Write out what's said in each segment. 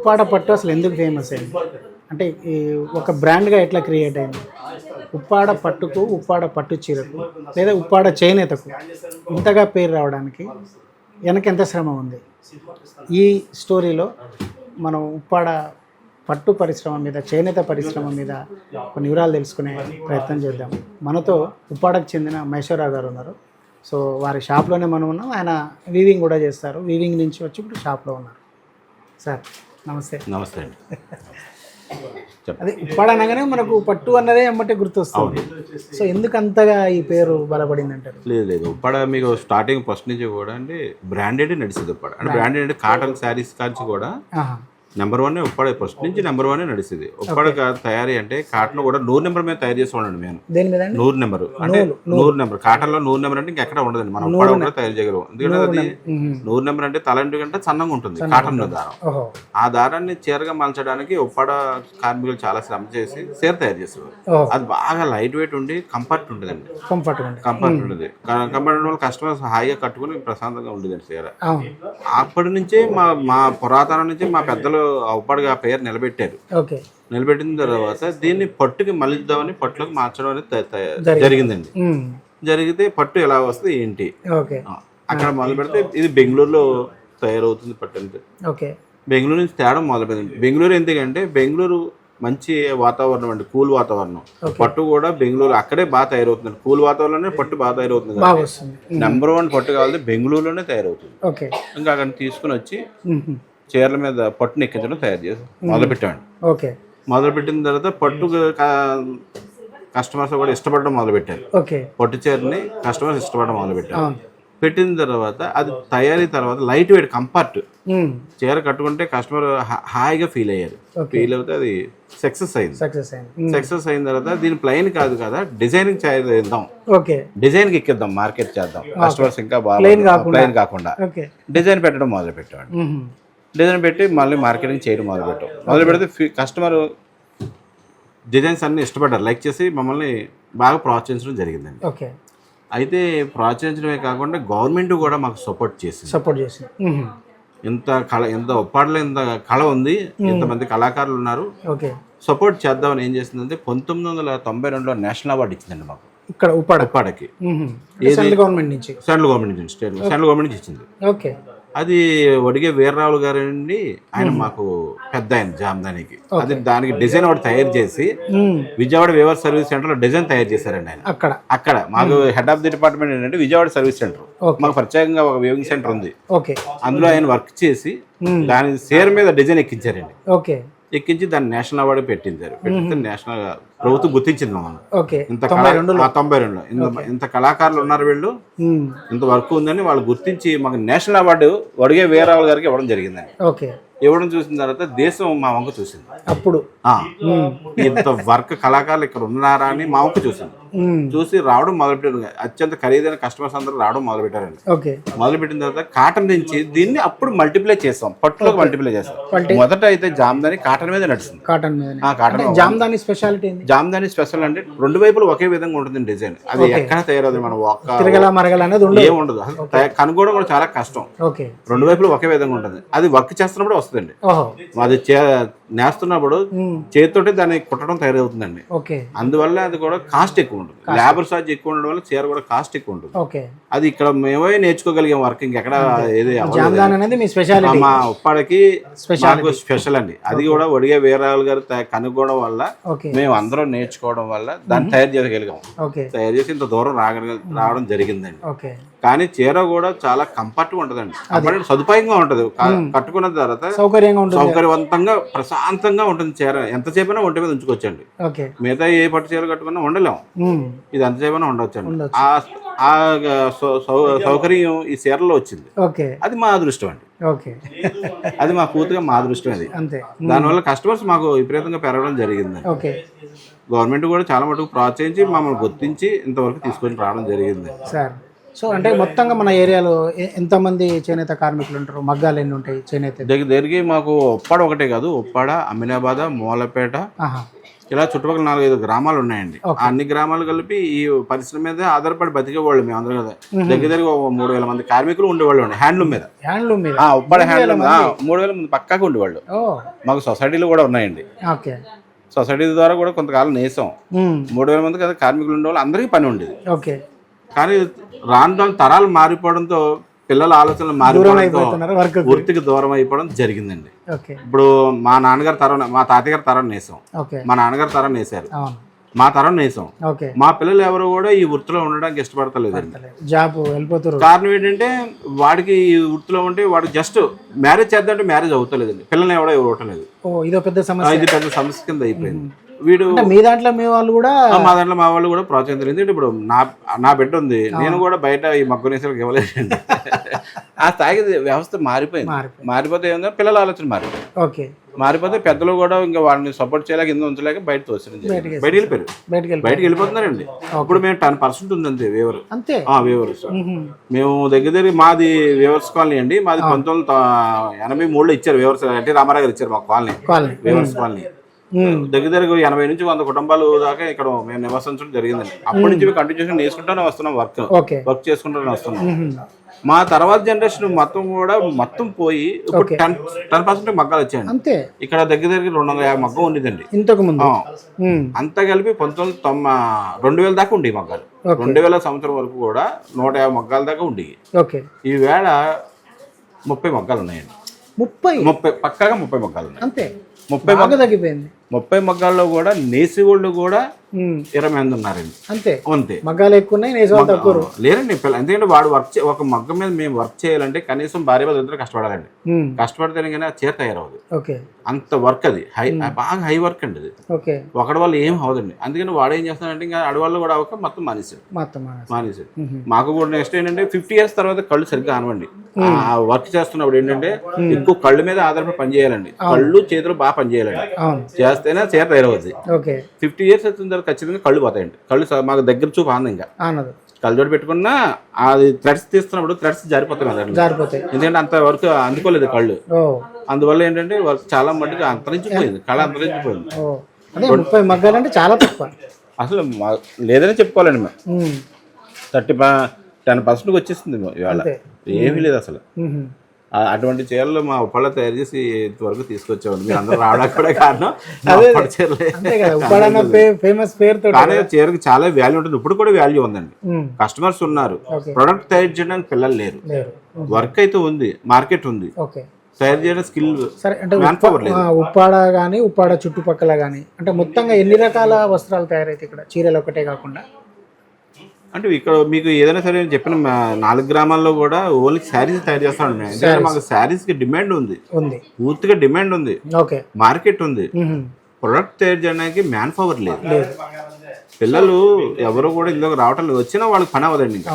ఉప్పాడ పట్టు అసలు ఎందుకు ఫేమస్ అయింది, అంటే ఈ ఒక బ్రాండ్గా ఎట్లా క్రియేట్ అయింది? ఉప్పాడ పట్టుకు, ఉప్పాడ పట్టు చీరకు, లేదా ఉప్పాడ చేనేతకు ఇంతగా పేరు రావడానికి వెనక ఎంత శ్రమ ఉంది? ఈ స్టోరీలో మనం ఉప్పాడ పట్టు పరిశ్రమ మీద, చేనేత పరిశ్రమ మీద కొన్ని వివరాలు తెలుసుకునే ప్రయత్నం చేద్దాం. మనతో ఉప్పాడకు చెందిన మహేశ్వరరావు గారు ఉన్నారు. సో వారి షాప్లోనే మనం ఉన్నాం. ఆయన వీవింగ్ కూడా చేస్తారు. వీవింగ్ నుంచి వచ్చి ఇప్పుడు షాప్లో ఉన్నారు. సార్ నమస్తే. నమస్తే అండి. అదే ఉప్పాడ అనగానే మనకు పట్టు అన్నదే ఎమ్మటే గుర్తొస్తుంది. సో ఎందుకు అంతగా ఈ పేరు బలపడింది అంటారు? లేదు, ఉప్పాడ మీకు స్టార్టింగ్ ఫస్ట్ నుంచి కూడా అంటే బ్రాండెడ్ నడిచింది ఉప్పాడ. అంటే బ్రాండెడ్ అంటే కాటన్ శారీస్ కాల్చి కూడా నెంబర్ 1 ఉప్పాడ ఫస్ట్ నుంచి నెంబర్ 1 నడిచింది. ఉప్పాడ తయారీ అంటే కాటన్ కూడా 100 నెంబర్ మీద తయారు చేసుకోండి. మేము 100 నెంబర్ అంటే 100 నెంబర్ కాటన్ లో 100 నెంబర్ అంటే ఇంకెక్కడ ఉండదండి. మనం ఉప్పాడ కూడా తయారు చేయగలం. ఎందుకంటే అది 100 నెంబర్ అంటే తలంటి కంటే సన్నంగా ఉంటుంది కాటన్ దారం. ఆ దారాన్ని చీరగా మలచడానికి ఉప్పాడ కార్మికులు చాలా శ్రమ చేసి చీర తయారు చేసేవారు. అది బాగా లైట్ వెయిట్ ఉండి కంఫర్ట్ ఉంటుందండి. కంఫర్ట్ ఉంటుంది. కంఫర్ట్ వల్ల కస్టమర్స్ హాయిగా కట్టుకుని ప్రశాంతంగా ఉండేదండి చీర. అప్పటి నుంచే మా పురాతనం నుంచి మా పెద్దలు ఉప్పాడగా పేరు నిలబెట్టారు. నిలబెట్టిన తర్వాత దీన్ని పట్టుకి మలిద్దామని పట్టులోకి మార్చడం అనేది జరిగిందండి. జరిగితే పట్టు ఎలా వస్తుంది ఏంటి అక్కడ మొదలు పెడితే ఇది బెంగళూరులో తయారవుతుంది పట్టు అంటే. బెంగళూరు నుంచి తేడం మొదలుపెట్టింది. బెంగళూరు ఎందుకంటే బెంగళూరు మంచి వాతావరణం అండి, కూల్ వాతావరణం. పట్టు కూడా బెంగళూరు అక్కడే బాగా తయారవుతుంది. కూల్ వాతావరణంలోనే పట్టు బాగా తయారవుతుంది. నెంబర్ 1 పట్టు కావాలి బెంగళూరులోనే తయారవుతుంది. ఇంకా అక్కడ తీసుకుని వచ్చి చీరల మీద పట్టుని ఎక్కించడం తయారు చేసి మొదలుపెట్టామండి. మొదలుపెట్టిన తర్వాత పట్టు కస్టమర్స్ కూడా ఇష్టపడడం మొదలుపెట్టారు. పట్టు చీరని కస్టమర్స్ ఇష్టపడడం మొదలుపెట్టారు. పెట్టిన తర్వాత అది తయారీ తర్వాత లైట్ వెయిట్ కంఫర్ట్ చీర కట్టుకుంటే కస్టమర్ హాయిగా ఫీల్ అయ్యారు. ఫీల్ అవుతే అది సక్సెస్ అయింది. సక్సెస్ అయిన తర్వాత దీని ప్లెయిన్ కాదు కదా, డిజైనింగ్ చేద్దాం, డిజైన్ కి ఎక్కిద్దాం, మార్కెట్ చేద్దాం. కస్టమర్స్ ఇంకా బాగా ప్లెయిన్ కాకుండా డిజైన్ పెట్టడం మొదలు పెట్టాడు. డిజైన్ పెట్టి మళ్ళీ మార్కెటింగ్ చేయడం మొదలుపెట్టాం. మొదలు పెడితే కస్టమర్ డిజైన్స్ అన్ని ఇష్టపడ్డారు, లైక్ చేసి మమ్మల్ని బాగా ప్రోత్సహించడం జరిగిందండి. అయితే ప్రోత్సహించడమే కాకుండా గవర్నమెంట్ కూడా మాకు సపోర్ట్ చేసింది. ఇంత ఉప్పాడలో ఇంత కళ ఉంది, ఇంతమంది కళాకారులు ఉన్నారు, సపోర్ట్ చేద్దామని ఏం చేసిందంటే 1992లో నేషనల్ అవార్డు ఇచ్చిందండి మాకు ఇక్కడ ఉప్పాడకి. సెంట్రల్ గవర్నమెంట్ నుంచి సెంట్రల్ గవర్నమెంట్ నుంచి ఇచ్చింది. అది వడిగే వీర్రావులు గారు అండి, ఆయన మాకు పెద్ద ఆయన జామ్దానికి. అది దానికి డిజైన్ ఒకటి తయారు చేసి విజయవాడ వేవర్ సర్వీస్ సెంటర్ లో డిజైన్ తయారు చేశారండి ఆయన. అక్కడ మాకు హెడ్ ఆఫ్ ది డిపార్ట్మెంట్ ఏంటంటే విజయవాడ సర్వీస్ సెంటర్, మాకు ప్రత్యేకంగా ఒక వేవింగ్ సెంటర్ ఉంది. అందులో ఆయన వర్క్ చేసి దాని చీర మీద డిజైన్ ఎక్కించారండి. ఎక్కించి దాన్ని నేషనల్ అవార్డు పెట్టించారు. పెట్టితే నేషనల్ ప్రభుత్వం గుర్తించింది మమ్మల్ని. ఇంత 92లో ఇంత కళాకారులు ఉన్నారు, వీళ్ళు ఇంత వర్క్ ఉందని వాళ్ళు గుర్తించి మాకు నేషనల్ అవార్డు వడిగే వీరరావు గారికి ఇవ్వడం జరిగిందండి. ఇవ్వడం చూసిన తర్వాత దేశం మా వంక చూసింది. అప్పుడు ఇంత వర్క్ కళాకారులు ఇక్కడ ఉన్నారా అని మా వంక చూసింది. చూసి రావడం మొదలుపెట్టారు. అత్యంత ఖరీదైన కస్టమర్స్ అందరూ రావడం మొదలుపెట్టారండి. మొదలుపెట్టిన తర్వాత కాటన్ నుంచి దీన్ని అప్పుడు మల్టిప్లై చేస్తాం, పట్టులోకి మల్టిప్లై చేస్తాం. మొదట అయితే జామ్దాని కాటన్ మీద నడుస్తుంది. జామ్దాని స్పెషల్ అంటే 2 వైపులు ఒకే విధంగా ఉంటుంది డిజైన్. అది ఎక్కడ తయారవుతుంది, మనం ఏముండదు. కనుగోవడం కూడా చాలా కష్టం. 2 వైపులు ఒకే విధంగా ఉంటుంది. అది వర్క్ చేస్తున్నప్పుడు వస్తుందండి. అది నేస్తున్నప్పుడు చేతితోటి దాన్ని కుట్టడం తయారవుతుందండి. అందువల్ల అది కూడా కాస్ట్ ఎక్కువ ఉంటుంది. లేబర్ ఛార్జ్ ఎక్కువ ఉండడం వల్ల చీర కూడా కాస్ట్ ఎక్కువ ఉంటుంది. అది ఇక్కడ మేమే నేర్చుకోగలిగాం వర్క్. ఇంకెక్కడ ఏది మా ఉప్పాడకి స్పెషల్ అండి. అది కూడా వడిగే వీరరావులు గారు కనుక్కోవడం వల్ల మేము అందరం నేర్చుకోవడం వల్ల దాన్ని తయారు చేయగలిగాం. తయారు చేసి ఇంత దూరం రావడం జరిగిందండి. కానీ చీర కూడా చాలా కంఫర్ట్ గా ఉంటదండి. సదుపాయంగా ఉంటది. కట్టుకున్న తర్వాత సౌకర్యవంతంగా ప్రశాంతంగా ఉంటుంది చీర. ఎంతసేపైనా ఒంటి మీద ఉంచుకోవచ్చండి. మిగతా ఏ పట్టు చీర కట్టుకున్నా ఉండలేము, ఇది ఎంతసేపైనా ఉండవచ్చండి. ఆ సౌకర్యం ఈ చీరలో వచ్చింది. అది మా అదృష్టం అండి. అది మా పూర్తిగా మా అదృష్టం. అది దానివల్ల కస్టమర్స్ మాకు విపరీతంగా పెరగడం జరిగింది. గవర్నమెంట్ కూడా చాలా మటుకు ప్రోత్సహించి మమ్మల్ని గుర్తించి ఇంతవరకు తీసుకొని రావడం జరిగింది. సో అంటే మొత్తంగా మన ఏరియాలో ఎంతమంది చేనేత కార్మికులు ఉంటారు? మగ్గాలు ఎన్ని ఉంటాయి చేనేత? దగ్గరికి మాకు ఉప్పాడ ఒకటే కాదు, ఉప్పాడ, అమీనాబాద్, మూలపేట, ఇలా చుట్టుపక్కల 4-5 గ్రామాలు ఉన్నాయండి. ఆ అన్ని గ్రామాలు కలిపి ఈ పరిశ్రమ మీద ఆధారపడి బతికేవాళ్ళు మేము అందరం కదా. దగ్గర 3,000 మంది కార్మికులు ఉండేవాళ్ళు అండి హ్యాండ్లూమ్ మీద. ఉప్పాడ హ్యాండ్లూమ్ 3,000 మంది పక్కాగా ఉండేవాళ్ళు. మాకు సొసైటీలు కూడా ఉన్నాయండి. సొసైటీ ద్వారా కూడా కొంతకాలం నేసాం. 3,000 మంది కదా కార్మికులు ఉండేవాళ్ళు, అందరికీ పని ఉండేది. కానీ రాను తరాలు మారిపోవడంతో పిల్లల ఆలోచనలు మారిపోవడంతో వృత్తికి దూరం అయిపోవడం జరిగిందండి. ఇప్పుడు మా నాన్నగారి తరం, మా తాతగారి తరం నేసాం, మా నాన్నగారి తరం నేసారు, మా తరం నేసాం. మా పిల్లలు ఎవరు కూడా ఈ వృత్తిలో ఉండడానికి ఇష్టపడతలేదండి. కారణం ఏంటంటే వాడికి ఈ వృత్తిలో ఉంటే వాడు జస్ట్ మ్యారేజ్ చేద్దామంటే మ్యారేజ్ అవుతలేదండి. పిల్లల్ని ఎవడో ఇవ్వటలేదు. ఇది పెద్ద సమస్య కింద అయిపోయింది. వీడు మీ దాంట్లో మీ వాళ్ళు కూడా, మా దాంట్లో మా వాళ్ళు కూడా ప్రోత్సహించారు. ఎందుకంటే ఇప్పుడు నా బిడ్డ ఉంది, నేను కూడా బయట ఈ మగ్గునేసరికి ఇవ్వలేదండి. ఆ స్థాయికి వ్యవస్థ మారిపోయింది. మారిపోతే ఏంటంటే పిల్లల ఆలోచన మారిపోయింది. మారిపోతే పెద్దలు కూడా ఇంకా వాళ్ళని సపోర్ట్ చేయలేక కింద ఉంచలేక బయట తోసిన బయటకు వెళ్ళిపోయారు. బయటకు వెళ్ళిపోతున్నారండి. ఇప్పుడు మేము 10% ఉంది అంతే వేవర్. వేవర్స్ మేము దగ్గర మాది వేవర్స్ కాలనీ అండి. మాది 1983లో ఇచ్చారు వేవర్స్, అంటే రామారావు గారు ఇచ్చారు మాకు కాలనీ, వేవర్స్ కాలనీ. దగ్గర 80 నుంచి 100 కుటుంబాలు దాకా ఇక్కడ మేము నివసించడం జరిగిందండి. అప్పటి నుంచి మేము కంటిన్యూషన్ చేసుకుంటూనే వస్తున్నాం, వర్క్ చేసుకుంటూనే వస్తున్నాం. మా తర్వాత జనరేషన్ మొత్తం పోయి ఇప్పుడు 10% మగ్గాలు వచ్చాయండి. ఇక్కడ దగ్గర 250 మగ్గం ఉండేదండి ఇంతకు ముందు. అంతా కలిపి 2000 దాకా ఉండే మగ్గాలు. 2000 సంవత్సరం వరకు కూడా 150 మగ్గాల దాకా ఉండేవి. ఈవేళ 30 మగ్గాలు ఉన్నాయండి. 30 పక్కాగా 30 మగ్గాలు ఉన్నాయి. 30 మగ్గాల్లో కూడా నేసి వాళ్ళు కూడా 20 మంది ఉన్నారండి. అంతే మగ్గాలు ఎక్కువ లేరండి. ఎందుకంటే వాడు ఒక మగ్గం మీద మేము వర్క్ చేయాలంటే కనీసం భార్య భర్తలు కష్టపడాలండి. కష్టపడితేనే కానీ ఆ చీర తయారవదు. అంత వర్క్ అది బాగా హై వర్క్ అండి. అది ఒకటి వాళ్ళు ఏం అవదండి. అందుకని వాడు ఏం చేస్తానంటే ఇంకా ఆడవాళ్ళు కూడా ఒక మొత్తం మానేసాడు. మాకు కూడా నెక్స్ట్ ఏంటంటే 50 years తర్వాత కళ్ళు సరిగ్గా అనవండి. ఆ వర్క్ చేస్తున్నప్పుడు ఏంటంటే ఎక్కువ కళ్ళు మీద ఆధారపడి పని చేయాలండి. కళ్ళు చేతులు బాగా పని చేయాలండి. చేస్తేనే చీర తయారవుద్ది. 50 years వచ్చిన తర్వాత ఖచ్చితంగా కళ్ళు పోతాయండి. కళ్ళు మాకు దగ్గర చూపు ఆనందం. ఇంకా కళ్ళజోడు పెట్టుకున్నా అది థ్రెడ్స్ తీస్తున్నప్పుడు థ్రెడ్స్ జారిపోతాయి. ఎందుకంటే అంత వర్క్ అందుకోలేదు కళ్ళు. అందువల్ల ఏంటంటే వర్క్ చాలా మట్టుకు అంతరించిపోయింది. కళ అంతరించిపోయింది. 30 మగ్గాలంటే చాలా తక్కువ అసలు లేదని చెప్పుకోవాలండి. మేము 10% వచ్చేసింది ఇవాళ. ఏమీ లేదు అసలు. అటువంటి చీరలు మా ఉప్పాడలో తయారు చేసి ఇంతవరకు తీసుకొచ్చేవాళ్ళు. మీరు అందరూ రావడానికి కూడా కారణం కానీ చీరకు చాలా వాల్యూ ఉంటుంది. ఇప్పుడు కూడా వాల్యూ ఉందండి. కస్టమర్స్ ఉన్నారు. ప్రొడక్ట్ తయారు చేయడానికి పిల్లలు లేరు. వర్క్ అయితే ఉంది, మార్కెట్ ఉంది. తయారు చేయడం స్కిల్ ఉప్పాడ కానీ ఉప్పాడ చుట్టుపక్కల కానీ అంటే మొత్తంగా ఎన్ని రకాల వస్త్రాలు తయారైతే ఇక్కడ చీరలు ఒకటే కాకుండా? అంటే ఇక్కడ మీకు ఏదైనా సరే చెప్పిన 4 గ్రామాల్లో కూడా ఓన్లీ శారీస్ తయారు చేస్తాం. మాకు శారీస్ కి డిమాండ్ ఉంది, పూర్తిగా డిమాండ్ ఉంది, మార్కెట్ ఉంది. ప్రొడక్ట్ తయారు చేయడానికి మ్యాన్ పవర్ లేదు. పిల్లలు ఎవరు కూడా ఇందులోకి రావటం లేదు. వచ్చినా వాళ్ళకి పని అవ్వదండి ఇంకా.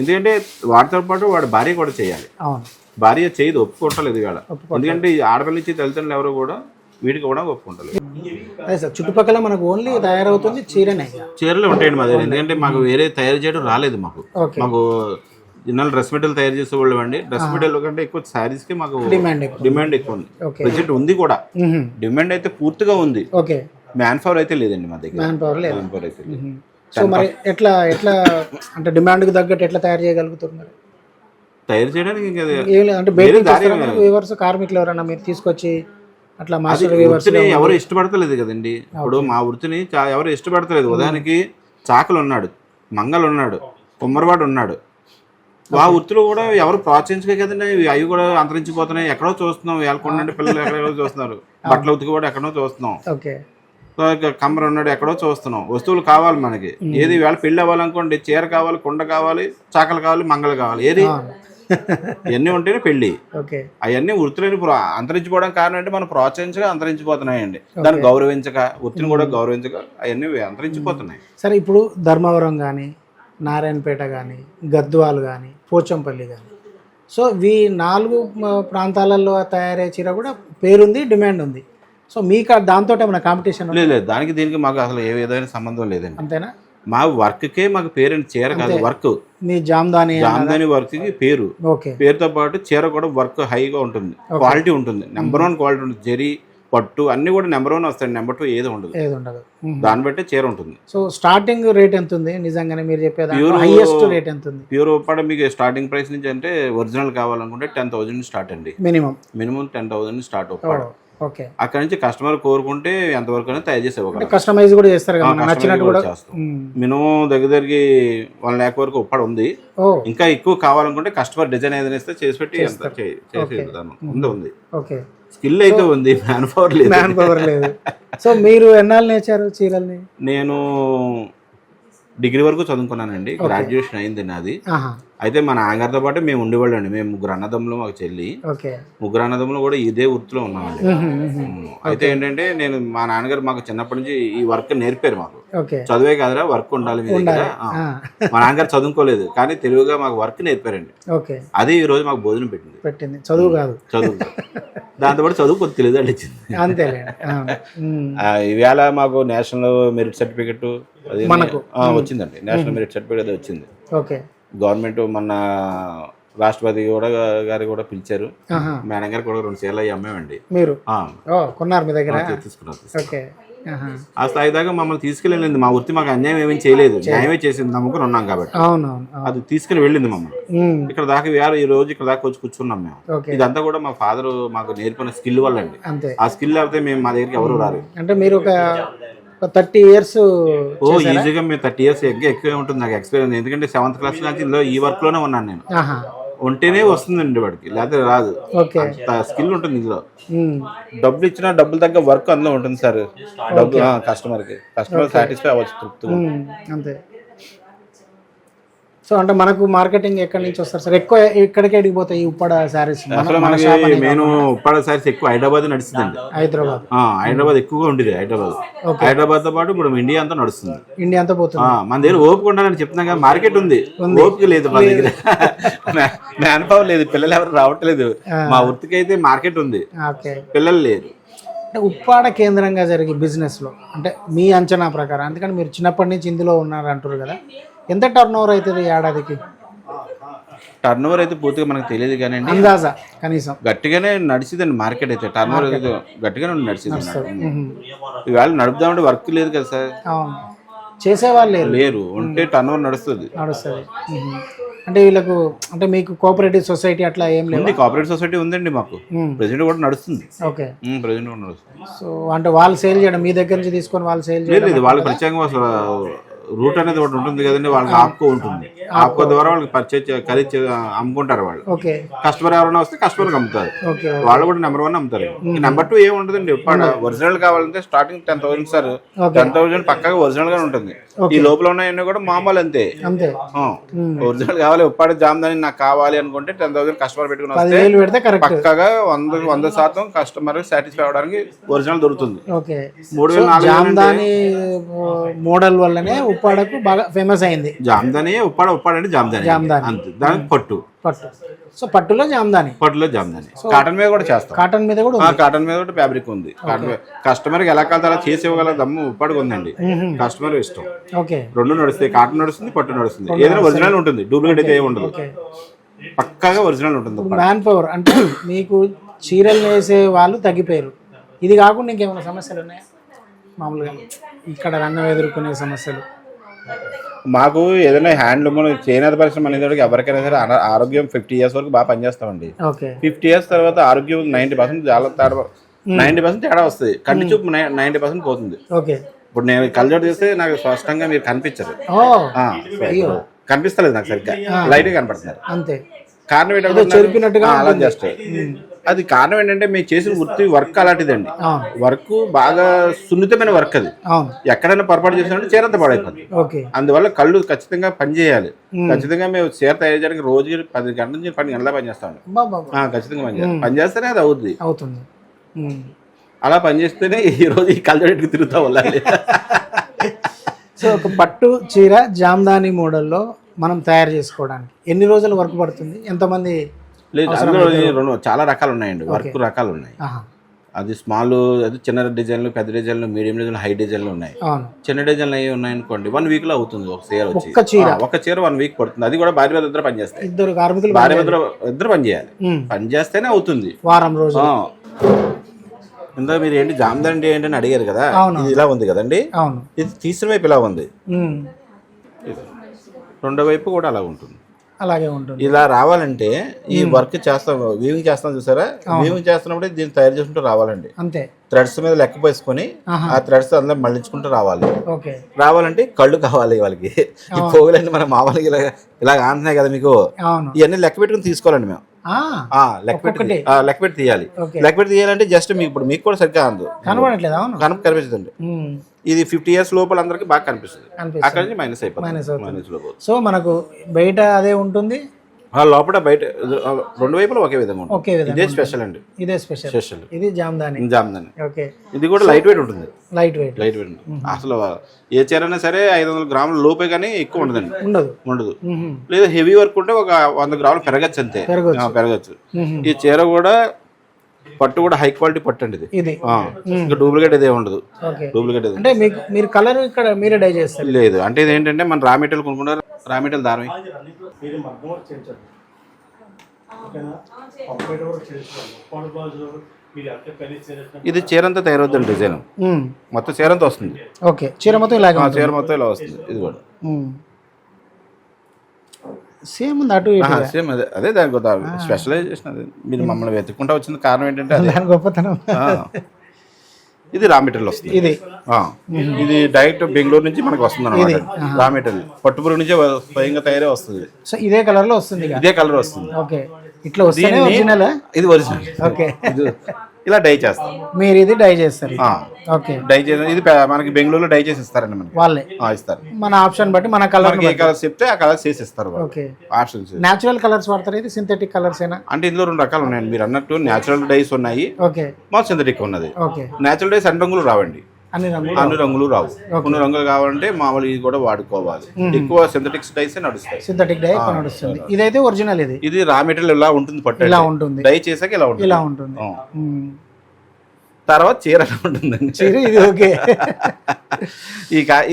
ఎందుకంటే వాటితో పాటు వాడి భార్య కూడా చేయాలి. భార్య చేయదు, ఒప్పుకోవట్లేదు ఇవాళ. ఎందుకంటే ఆడపిల్ల నుంచి తల్లిదండ్రులు ఎవరు కూడా వీటికి కూడా ఒప్పుకుంటలేదు. చుట్టుపక్కల మనకు ఓన్లీ తయారవుతుంది చీరలు ఉంటాయండి మా దగ్గర. ఎందుకంటే మాకు వేరే తయారు చేయడం రాలేదు. మాకు జనరల్ డ్రెస్ మెటీరియల్ తయారు చేసేవాళ్ళు అండి. డ్రెస్ మెటీరియల్ కంటే ఎక్కువ శారీస్ కి మాకు డిమాండ్ ఎక్కువ ఉంది. ప్రెజెంట్ ఉంది కూడా, డిమాండ్ అయితే పూర్తిగా ఉంది. మ్యాన్ పవర్ అయితే లేదండి మా దగ్గర. మ్యాన్ పవర్ అయితే లేదు. సో మరి ఎట్లా అంటే డిమాండ్ కి తగ్గట్టు ఎట్లా తయారు చేయగలుగుతున్నారు? తయారు చేయడానికి వ్యూవర్స్ కార్మికులు ఎవరన్నా మీరు తీసుకొచ్చి అట్లా ఎవరు ఇష్టపడతలేదు కదండి. ఇప్పుడు మా వృత్తిని ఎవరు ఇష్టపడతలేదు. ఉదాహరణకి చాకలు ఉన్నాడు, మంగళ ఉన్నాడు, కుమ్మరివాడు ఉన్నాడు. ఆ వృత్తిలో కూడా ఎవరు ప్రోత్సహించలే కదండి. అవి కూడా అంతరించిపోతున్నాయి. ఎక్కడో చూస్తున్నాం. వేలకొండ పిల్లలు ఎక్కడో చూస్తున్నారు. బట్టల ఉతికి కూడా ఎక్కడో చూస్తున్నాం. కమ్మర ఉన్నాడు, ఎక్కడో చూస్తున్నాం. వస్తువులు కావాలి మనకి. ఏది వేళ పెళ్ళి అవ్వాలనుకోండి, చీర కావాలి, కుండ కావాలి, చాకలు కావాలి, మంగళ కావాలి. ఏది ఇవన్నీ ఉంటేనే పెళ్లి. అవన్నీ వృత్తులని అంతరించిపోవడం కారణం అంటే మనం ప్రోత్సహించగా అంతరించిపోతున్నాయండి. దాన్ని గౌరవించక, వృత్తిని కూడా గౌరవించక అవన్నీ అంతరించిపోతున్నాయి. సరే, ఇప్పుడు ధర్మవరం కానీ, నారాయణపేట కానీ, గద్వాల్ కానీ, పోచంపల్లి కానీ, సో ఈ 4 ప్రాంతాలలో తయారయ్యే చీర కూడా పేరుంది, డిమాండ్ ఉంది. సో మీకు దాంతో ఏమైనా కాంపిటీషన్? లేదు, దానికి దీనికి మాకు అసలు ఏ విధమైన సంబంధం లేదండి. అంతేనా? మా వర్క్కే మాకు పేరు చీర కాదు, వర్క్. మీ జామ్దాని వర్క్ కి పేరు. పేరుతో పాటు చీర కూడా వర్క్ హైగా ఉంటుంది, క్వాలిటీ ఉంటుంది, నెంబర్ 1 క్వాలిటీ ఉంటుంది. జరీ పట్టు అన్ని కూడా నెంబర్ 1 వస్తాయి, నెంబర్ 2 ఏది ఉండదు. ఏది ఉండదు. దాన్ని బట్టి చీర ఉంటుంది. సో స్టార్టింగ్ రేట్ ఎంత ఉంది నిజంగానే మీరు చెప్పేది? హైయెస్ట్ రేట్ ఎంత ఉంది? ప్యూర్ ఉప్పాడ మీకు స్టార్టింగ్ ప్రైస్ నుంచి అంటే ఒరిజినల్ కావాలనుకుంటే 10,000 స్టార్ట్ అండి. Minimum 10,000 start Uppada. ఓకే. అక్కడ నుంచి కస్టమర్ కోరుకుంటే ఎంతవరకు అయినా తయారు చేసే కస్టమైజ్ కూడా చేస్తారు కదా, నచ్చినట్టు కూడా చేస్తాం. మినిమం దగ్గరికి 1 lakh వరకు ఉప్పాడ ఉంది. ఇంకా ఎక్కువ కావాలనుకుంటే కస్టమర్ డిజైన్ ఏదైనా ఇస్తే చేసి పెట్టి ఉంది. ఓకే. స్కిల్ అయితే ఉంది, మ్యాన్ పవర్ లేదు. సో మీరు ఎన్నాళ్ళు నేర్చారు చీరల్ని? నేను డిగ్రీ వరకు చదువుకున్నానండి, గ్రాడ్యుయేషన్ అయింది నాది. అయితే మా నాన్నగారితో పాటు మేము ఉండేవాళ్ళు అండి. మేము 3 అన్నదమ్ములు, మాకు చెల్లి. 3 అన్నదమ్ములు కూడా ఇదే వృత్తిలో ఉన్నామండి. అయితే ఏంటంటే నేను మా నాన్నగారు మాకు చిన్నప్పటి నుంచి ఈ వర్క్ నేర్పారు. మాకు చదువే కాదురా వర్క్ ఉండాలి మీ దగ్గర. మా నాన్నగారు చదువుకోలేదు కానీ తెలివిగా మాకు వర్క్ నేర్పారండి. అదే ఈ రోజు మాకు భోజనం పెట్టింది. చదువు కాదు, దాంతో పాటు చదువు కొద్ది తెలివిదాలు ఇచ్చింది. ఈవేళ మాకు నేషనల్ మెరిట్ సర్టిఫికెట్ వచ్చిందండి. నేషనల్ మెరిట్ సర్టిఫికెట్ అది వచ్చింది. గవర్నమెంట్ మొన్న రాష్ట్రపతి గారు కూడా పిలిచారు. మేడం గారు కూడా 2 చీరలు అమ్మామండి. మీరు కొన్నారు మీ దగ్గర? తీసుకున్నారు. ఆ స్థాయి దాకా మమ్మల్ని తీసుకెళ్ళింది. మా వృత్తి మాకు అన్యాయం ఏమీ చేయలేదు, న్యాయమే చేసింది. నమ్ముకుని ఉన్నాం కాబట్టి అది తీసుకుని వెళ్ళింది మమ్మల్ని. ఇక్కడ దాకా ఈ రోజు ఇక్కడ దాకా వచ్చి కూర్చున్నాం మేము. ఇదంతా కూడా మా ఫాదర్ మాకు నేర్పిన స్కిల్ వల్ల అండి. ఆ స్కిల్ లేకపోతే మేము మా దగ్గరికి ఎవరు రారు. అంటే మీరు ఒక 30 years ఈజీగా మేము 30 years ఎక్కువే ఉంటుంది నాకు ఎక్స్పీరియన్స్. ఎందుకంటే 7th క్లాస్ నుంచి ఈ వర్క్ లోనే ఉన్నాను నేను. ఉంటేనే వస్తుందండి వాడికి, లేకపోతే రాదు. స్కిల్ ఉంటుంది ఇందులో. డబ్బులు ఇచ్చినా డబ్బులు తగ్గ వర్క్ అందులో ఉంటుంది సార్. డబ్బు కస్టమర్ సాటిస్ఫై అవ్వచ్చు, తృప్తిగా. అంతే. సో అంటే మనకు మార్కెటింగ్ ఎక్కడి నుంచి వస్తారు సార్? ఎక్కువ ఇక్కడికి అడిగిపోతాయి ఉప్పాడ శారీస్. నేను ఉప్పాడ శారీస్ ఎక్కువ హైదరాబాద్ నడుస్తుందండి. హైదరాబాద్ ఎక్కువగా ఉండేది. హైదరాబాద్ తో పాటు ఇప్పుడు ఇండియా అంతా నడుస్తుంది. ఇండియా అంతా పోతుంది. మన దగ్గర ఓపిక ఉండాలని చెప్తున్నాం కదా, మార్కెట్ ఉంది, ఓపిక లేదు మన దగ్గర. మ్యాన్ పవర్ లేదు, పిల్లలు ఎవరు రావట్లేదు. మా వృత్తికి అయితే మార్కెట్ ఉంది, పిల్లలు లేదు. అంటే ఉప్పాడ కేంద్రంగా జరిగే బిజినెస్ లో అంటే మీ అంచనా ప్రకారం, అందుకని మీరు చిన్నప్పటి నుంచి ఇందులో ఉన్నారు అంటారు కదా, ఎంత టర్న్ ఓవర్ అవుతుంది ఏడాదికి? టర్న్ ఓవర్ అయితే పూర్తిగా మనకు తెలియదు కానీ అందాజా కనీసం గట్టిగానే నడిచిందండి మార్కెట్ అయితే. టర్న్ ఓవర్ అయితే గట్టిగానే నడిచింది. ఇవాళ నడుపుదామంటే వర్క్ లేదు కదా సార్, చేసేవాళ్ళు లేరు. ఉంటే టర్న్ ఓవర్ నడుస్తుంది. అంటే వీళ్ళకు అంటే మీకు కోఆపరేటివ్ సొసైటీ అట్లా ఏం లేదు? కోఆపరేటివ్ సొసైటీ ఉందండి మాకు, ప్రెజెంట్ కూడా నడుస్తుంది. ప్రెజెంట్ కూడా నడుస్తుంది. సో అంటే వాళ్ళు సేల్ చేయడం మీ దగ్గర నుంచి తీసుకొని వాళ్ళు సేల్ చేయలేదు. వాళ్ళకి ప్రత్యేకంగా రూట్ అనేది ఒకటి ఉంటుంది కదండి, వాళ్ళకి ఆప్కో ఉంటుంది. ఆప్కో ద్వారా వాళ్ళకి పర్చేజ్ ఖరీదు అమ్ముకుంటారు. వాళ్ళు కస్టమర్ ఎవరైనా వస్తే కస్టమర్కి అమ్ముతారు. వాళ్ళు కూడా నెంబర్ 1 అమ్ముతారు. నెంబర్ 2 ఏమి ఉంటుందండి, ఒరిజినల్ కావాలంటే స్టార్టింగ్ 10,000 సార్. 10,000 పక్కాగా ఒరిజినల్ గా ఉంటుంది. ఈ లోపల ఉన్నాయన్నీ కూడా మామూలు అంతే. ఒరిజినల్ కావాలి, ఉప్పాడ జామ్దాని నాకు కావాలి అనుకుంటే 10,000 కస్టమర్ పెట్టుకుని వస్తే పక్కాగా 100% కస్టమర్ సాటిస్ఫై అవడానికి ఒరిజినల్ దొరుకుతుంది. 3,000 మోడల్ వల్లనే ఉప్పాడకు బాగా ఫేమస్ అయింది. జామ్దాని ఉప్పాడ అంటే జామ్దాని అంతే. దానికి పట్టు. సో పట్టులో జామ్దాని, కాటన్ మీద కూడా చేస్తాం. కాటన్ మీద కూడా ఫ్యాబ్రిక్ ఉంది. కస్టమర్ కి ఎలా కాదు అలా చేసి ఇవ్వగల దమ్ము ఉప్పాడకు ఉందండి. కస్టమర్ ఇష్టం. 2 నడుస్తాయి, కాటన్ నడుస్తుంది, పట్టు నడుస్తుంది. ఏదైనా ఒరిజినల్ ఉంటుంది, డూప్లికేట్ అయితే ఏమి ఉండదు, పక్కాగా ఒరిజినల్ ఉంటుంది. మ్యాన్ పవర్ అంటే మీకు చీరలు వేసే వాళ్ళు తగ్గిపోయారు. ఇది కాకుండా ఇంకేమైనా సమస్యలు ఉన్నాయా మామూలుగా ఇక్కడ రంగం ఎదుర్కొనే సమస్యలు? మాకు ఏదైనా హ్యాండ్లూమ్ చేనేత పరిశ్రమ అనేది ఎవరికైనా సరే ఆరోగ్యం 50 years వరకు బాగా పనిచేస్తామండి. 50 years తర్వాత ఆరోగ్యం 90% చాలా తేడా, 90% తేడా వస్తుంది. కంటి చూపు 90% పోతుంది. ఇప్పుడు నేను కళ్ళజోడు చేస్తే నాకు స్పష్టంగా మీరు కనిపించరు, కనిపిస్తలేదు నాకు సరిగ్గా, లైట్ గా కనపడుతున్నారు. అంతే. కారణం ఏంటంటే అలా జస్ట్ అది కారణం ఏంటంటే మేము చేసిన వృత్తి వర్క్ అలాంటిదండి. వర్క్ బాగా సున్నితమైన వర్క్. అది ఎక్కడైనా పొరపాటు చేసినట్టు చీర అంతా పాడైపోతుంది. అందువల్ల కళ్ళు ఖచ్చితంగా పనిచేయాలి. ఖచ్చితంగా మేము చీర తయారు చేయడానికి రోజు 10 గంటల నుంచి 12 గంటల పనిచేస్తామండి. ఖచ్చితంగా పనిచేస్తేనే అది అవుతుంది. అలా పనిచేస్తేనే ఈ రోజు ఈ కళ్ళజోడికి తిరుగుతా వెళ్ళాలి. సో ఒక పట్టు చీర జామ్దాని మోడల్లో మనం తయారు చేసుకోవడానికి ఎన్ని రోజులు వర్క్ పడుతుంది? ఎంతమంది? లేదు, అందులో చాలా రకాలు ఉన్నాయండి, వర్క్ రకాలు ఉన్నాయి. అది స్మాల్, అది చిన్న డిజైన్లు, పెద్ద డిజైన్లు, మీడియం డిజైన్లు, హై డిజైన్లు ఉన్నాయి. చిన్న డిజైన్లు అవి ఉన్నాయి అనుకోండి 1 week లో అవుతుంది. ఒక చీర వచ్చి ఒక చీర 1 week పడుతుంది. అది కూడా భార్య ఇద్దరు పనిచేస్తాయి. ఇద్దరు పనిచేయాలి. పనిచేస్తేనే అవుతుంది. వారం రోజులు ఇందా మీరు ఏంటి జామదండి ఏంటని అడిగారు కదా, అవును. ఇది ఇలా ఉంది కదండి, అవును. ఇది తీసిన వైపు ఇలా ఉంది, ఉమ్. రెండో వైపు కూడా అలా ఉంటుంది. అలాగే ఉంటుంది. ఇలా రావాలంటే ఈ వర్క్ చేస్తాం, వీవింగ్ చేస్తాం చూసారా, వీవింగ్ చేస్తున్నప్పుడే దీన్ని తయారు చేసుకుంటూ రావాలండి. అంతే. థ్రెడ్స్ మీద లెక్క పోసుకొని ఆ థ్రెడ్స్ అందులో మళ్ళించుకుంటూ రావాలి. ఓకే. రావాలంటే కళ్ళు కావాలి వాళ్ళకి. ఈ పోగులన్నీ మనం మామూలుగా ఇలా ఆంటున్నాయి కదా మీకు, అవును. ఇవన్నీ లెక్క పెట్టుకుని తీసుకోవాలండి మేము. లెక్క పెట్టి తీయాలి. లెక్క పెట్టి తీయాలంటే జస్ట్ మీకు ఇప్పుడు మీకు కూడా సరిగ్గా అందు కనబడట్లేదు. అవును, కనిపిస్తుంది. ఇది 50 years లోపల అందరికి బాగా కనిపిస్తుంది. అక్కడ నుంచి మైనస్ అయిపోతుంది. మైనస్ లో సో మనకు బయట అదే ఉంటుంది, లోపల బయట రెండు వైపులా ఒకే విధంగా ఉంటుంది. ఇదే స్పెషల్ అండి. ఇదే స్పెషల్. ఇది జామదాని. ఓకే. ఇది కూడా లైట్ వెయిట్ ఉంటుంది. లైట్ వెయిట్ అసలు ఏ చీర అయినా సరే 500 గ్రాముల లోపే కానీ ఎక్కువ ఉండదండి. ఉండదు. లేదా హెవీ వర్క్ ఉంటే ఒక 100 గ్రాములు పెరగచ్చు అంతే. పెరగచ్చు. ఈ చీర కూడా పట్టు కూడా హై క్వాలిటీ పట్టు అండి ఇది. ఇంకా డూప్లికేట్ ఇదే ఉండదు. డూప్లికేట్ అంటే మీరు కలర్ ఇక్కడ మీరే డై చేస్తారు? లేదు, అంటే ఇది ఏంటంటే మన రా మెటీరియల్ కొనుక్కుంటారు, రా మెటీరియల్ దారం ఇది చీర అంతా తయారవుతుంది. డిజైన్ మొత్తం చీర అంతా వస్తుంది. ఓకే. చీర మొత్తం ఇలా వస్తుంది. ఇది కూడా సేమ్ ఉంది. అటు సేమ్ అదే దాని స్పెషలైజేషన్. అదే మీరు మమ్మల్ని వెతుక్కుంటా వచ్చింది కారణం ఏంటంటే దాని గొప్పతనం. ఇది రా మెటీరియల్ వస్తుంది. ఇది డైరెక్ట్ బెంగళూరు నుంచి మనకి వస్తుంది అన్నమాట. రా మెటీరియల్ పట్టుపురుగు నుంచి స్వయంగా తయారే వస్తుంది. సో ఇదే కలర్ లో వస్తుంది. ఇదే కలర్ వస్తుంది. ఓకే. ఇట్లా వస్తుంది. ఇది ఒరిజినల్. ఓకే. ఇలా డై చేస్తాం. మీరు ఇది డై చేస్తారు? ఓకే. డై చేసి ఇది మనకి బెంగళూరులో డై చేసి ఇస్తారండి. మనకి వాళ్ళే ఇస్తారు. మన ఆప్షన్ బట్టి మన కలర్ ఏ కలర్స్ చెప్తే ఆ కలర్స్ చేసి ఇస్తారు. ఓకే. ఆప్షన్స్. నేచురల్ కలర్స్ వాడతారు? ఇది సింథటిక్ కలర్స్ ఏనా? అంటే ఇందులో 2 రకాలు ఉన్నాయండి. మీరు అన్నట్టు నేచురల్ డైస్ ఉన్నాయి, ఓకే, మా సింథటిక్ ఉన్నది. ఓకే. నేచురల్ డైస్ అన్ని రంగులు రావండి. అన్ని రంగులు రావు. కొన్ని రంగులు కావాలంటే మామూలు ఇది కూడా వాడుకోవాలి. ఎక్కువ సింథటిక్స్ డైస్ నడుస్తాయి. సింథటిక్ డై నడుస్తుంది. ఇదైతే ఒరిజినల్. ఇది రా మెటీరియల్ ఇలా ఉంటుంది. పట్టు ఇలా ఉంటుంది. డై చేసాక ఇలా ఉంటుంది. తర్వాత చీర ఎలా ఉంటుందండి. చీర ఇది ఓకే.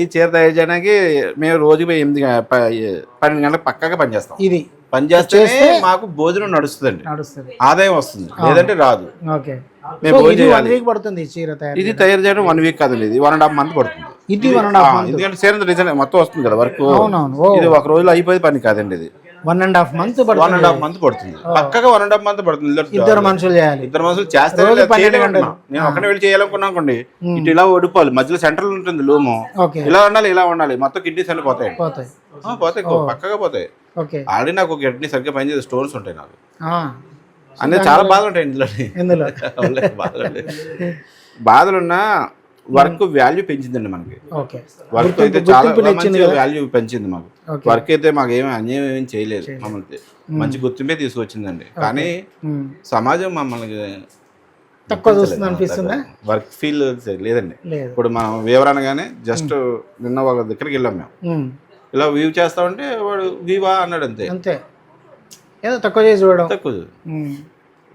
ఈ చీర తయారు చేయడానికి మేము రోజుకి 12 గంటలకు పక్కగా పనిచేస్తాం. ఇది పనిచేస్తే మాకు భోజనం నడుస్తుంది, ఆదాయం వస్తుంది. లేదంటే రాదు. ఓకే. పడుతుంది ఇది తయారు చేయడం 1 వీక్ కాదండి. ఇది 1.5 month పడుతుంది. ఇది 1.5 month. ఎందుకంటే చీర డిజైన్ మొత్తం వస్తుంది కదా వర్క్. ఇది ఒక రోజులో అయిపోయే పని కాదండి. ఇది 1.5 month 1.5 month పడుతుంది. పక్కగా 1.5 month పడుతుంది. ఇద్దరు మనుషులు చేయాలి. చేస్తే నేను ఒకటే వెళ్ళి చేయాలనుకున్నా అనుకోండి, ఇటు ఇలా ఓడిపోవాలి. మధ్యలో సెంటర్ ఉంటుంది లూము. ఇలా ఉండాలి. మొత్తం కిడ్నీస్ అన్ని పోతాయి. పక్కగా పోతాయి. ఆల్రెడీ నాకు ఒక కిడ్నీ సరిగ్గా పనిచేసే స్టోన్స్ ఉంటాయి నాకు. అన్నీ చాలా బాధలు ఉంటాయి ఇందులో. బాధలున్నా వర్క్ వాల్యూ పెంచిందండి మనకి. వర్క్ అయితే చాలా మంచి వాల్యూ పెంచింది మాకు. వర్క్ అయితే మాకు ఏమీ అన్యాయం ఏం చేయలేదు. మమ్మల్ని మంచి గుర్తింపే తీసుకొచ్చిందండి. కానీ సమాజం మమ్మల్ని తక్కువ చూస్తుంది అనిపిస్తుందా? వర్క్ ఫీల్ లేదండి. ఇప్పుడు మనం వివరణగానే జస్ట్ నిన్న ఒక దగ్గరికి వెళ్ళాం మేము. ఇలా వీవ్ చేస్తామంటే వాడు వీవా అన్నాడు అంతే. ఏదో తక్కువ చేసి చూడడం. తక్కువ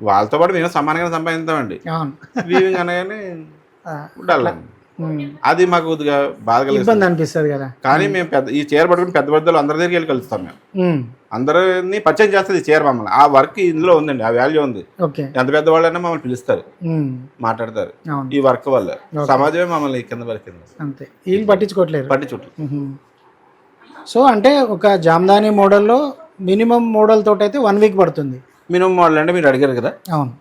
వాళ్ళతో పాటు మేము సమానంగా సంపాదిస్తామండి. వీవింగ్ అనగానే అది మాకు కొద్దిగా బాధ ఇబ్బంది అనిపిస్తుంది కదా. కానీ మేము ఈ చీర పట్టుకుని పెద్ద పెద్దలు అందరి దగ్గరికి వెళ్ళి కలుస్తాం. మేము అందరినీ పరిచయం చేస్తుంది ఈ చీర మమ్మల్ని. ఆ వర్క్ ఇందులో ఉందండి, ఆ వాల్యూ ఉంది. ఎంత పెద్ద వాళ్ళైనా మమ్మల్ని పిలుస్తారు, మాట్లాడతారు. ఈ వర్క్ వల్ల సమాజమే మమ్మల్ని కింద వరకు అంతే. వీళ్ళు పట్టించుకోవట్లేదు. సో అంటే ఒక జామదాని మోడల్లో మినిమం మోడల్ తోటి అయితే 1 వీక్ పడుతుంది. మినిమం మోడల్ అంటే మీరు అడిగారు కదా. అవును.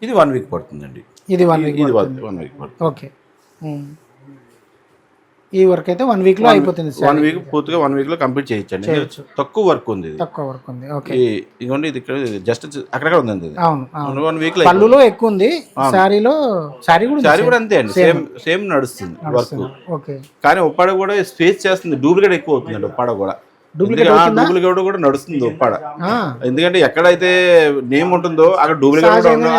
ఇది 1 వీక్ పడుతుందండి. ఇది 1 వీక్ పడుతుంది. ఓకే. ఈ వర్క్ అయితే 1 వీక్ లో అయిపోతుంది. 1 వీక్ పూర్తిగా 1 వీక్ లో కంప్లీట్ చేయొచ్చండి. తక్కువ వర్క్ ఉంది. ఓకే. ఇదిగోండి, ఇది ఇక్కడ జస్ట్ అక్కడక్కడ ఉందండి. అవును. 1 వీక్ లో పళ్ళులో ఎక్కువ ఉంది. సారీ కూడా అంతే అండి. సేమ్ నడుస్తుంది వర్క్. ఓకే. కానీ ఉప్పాడ కూడా స్పేస్ చేస్తుంది. డూప్లికేట్ ఎక్కువ అవుతుందండి ఉప్పాడ కూడా. డూప్లికేట్ కూడా నడుస్తుంది ఉప్పాడ. ఎందుకంటే ఎక్కడైతే నేమ్ ఉంటుందో అక్కడ డూప్లికేట్ కూడా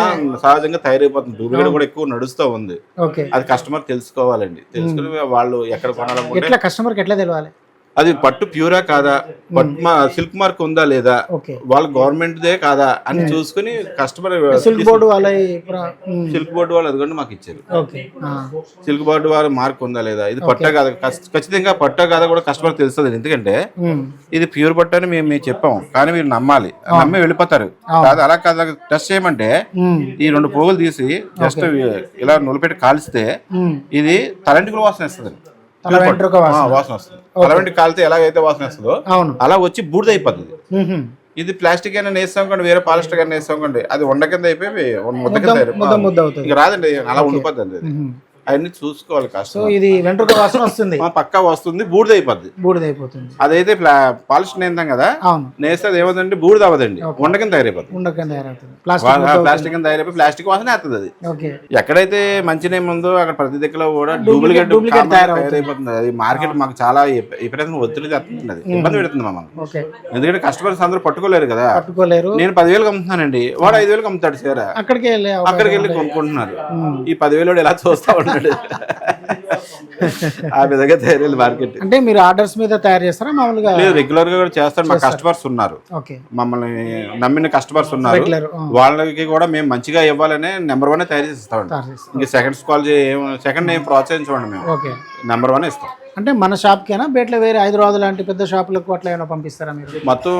సహజంగా తయారైపోతుంది. డూప్లికేట్ కూడా ఎక్కువ నడుస్తూ ఉంది. అది కస్టమర్ తెలుసుకోవాలండి. తెలుసుకుని వాళ్ళు ఎక్కడ కొనాలనుకుంటే కస్టమర్కి ఎట్లా తెలియాలి? అది పట్టు ప్యూరా కాదా, సిల్క్ మార్క్ ఉందా లేదా, ఓకే వాళ్ళ గవర్నమెంట్ దే కాదా అని చూసుకుని కస్టమర్ సిల్క్ బోర్డు వాళ్ళ సిల్క్ బోర్డు వాళ్ళు అది కూడా మాకు ఇచ్చారు. ఓకే సిల్క్ బోర్డు వాళ్ళ మార్క్ ఉందా లేదా, ఇది పట్ట కాదా, ఖచ్చితంగా పట్ట కాదా కూడా కస్టమర్ తెలుస్తుంది. ఎందుకంటే ఇది ప్యూర్ పట్టు అని మేము చెప్పాము, కానీ మీరు నమ్మాలి, నమ్మి వెళ్ళిపోతారు. కాదు అలా కాదు, టెస్ట్ చేయమంటే ఈ 2 పోగులు తీసి జస్ట్ ఇలా నొలిపెట్టి కాల్స్తే ఇది తలంటికి వాసన ఇస్తుంది, వాసన వస్తుంది. తలవెంటికి కాలితే ఎలాగైతే వాసన వస్తుందో అలా వచ్చి బూడిద అయిపోతుంది. ఇది ప్లాస్టిక్ అయినా వేస్తాం కండి, వేరే పాలిస్టర్ అయినా వేస్తాం కండి, అది వండ కింద అయిపోయి ముద్ద కింద ఇక రాదండి, అలా ఉండిపోద్ది. అవన్నీ చూసుకోవాలి కష్టం. ఇది వెంట్రుక వాసన వస్తుంది, పక్కా వస్తుంది, బూడిద అయిపోతుంది. అదైతే పాలిస్టర్ నేస్తాం కదా, నేస్తే అది ఏమవుతుందంటే బూడిద అవ్వదండి, ఉండ కింద తయారైపోతుంది. ప్లాస్టిక్ కింద తయారైపోయి ప్లాస్టిక్ వాసన వేస్తుంది. అది ఎక్కడైతే మంచి నేమ్ ఉందో అక్కడ ప్రతి దగ్గర కూడా డూప్లికేట్ తయారైపోతుంది. అది మార్కెట్ మాకు చాలా విపరీతంగా ఒత్తిడి తెస్తుంది, అది ఇబ్బంది పెడుతుంది మమ్మల్ని. ఎందుకంటే కస్టమర్స్ అందరూ పట్టుకోలేరు కదా. నేను 10,000 అమ్ముతున్నానండి, వాడు 5,000 అమ్ముతాడు సార్, అక్కడికి వెళ్ళి కొనుక్కుంటున్నారు. ఈ 10,000 ఎలా చూస్తా ఉంటాడు. ఆ విధంగా తయారు మార్కెట్. అంటే మీరు ఆర్డర్స్ మీద తయారు చేస్తారా మామూలుగా? లేదు, రెగ్యులర్ గా కూడా చేస్తారు. మా కస్టమర్స్ ఉన్నారు, మమ్మల్ని నమ్మిన కస్టమర్స్ ఉన్నారు, వాళ్ళకి కూడా మేము మంచిగా ఇవ్వాలనే నెంబర్ 1 తయారు చేసి ఇస్తామండి. ఇంకా సెకండ్ ఏం ప్రోత్సహించండి, మేము నెంబర్ 1 ఇస్తాం. అంటే మన షాప్కేనా బయట వేరే హైదరాబాద్ లాంటి పెద్ద షాపులకు అట్లా ఏమైనా పంపిస్తారా మీరు? మొత్తం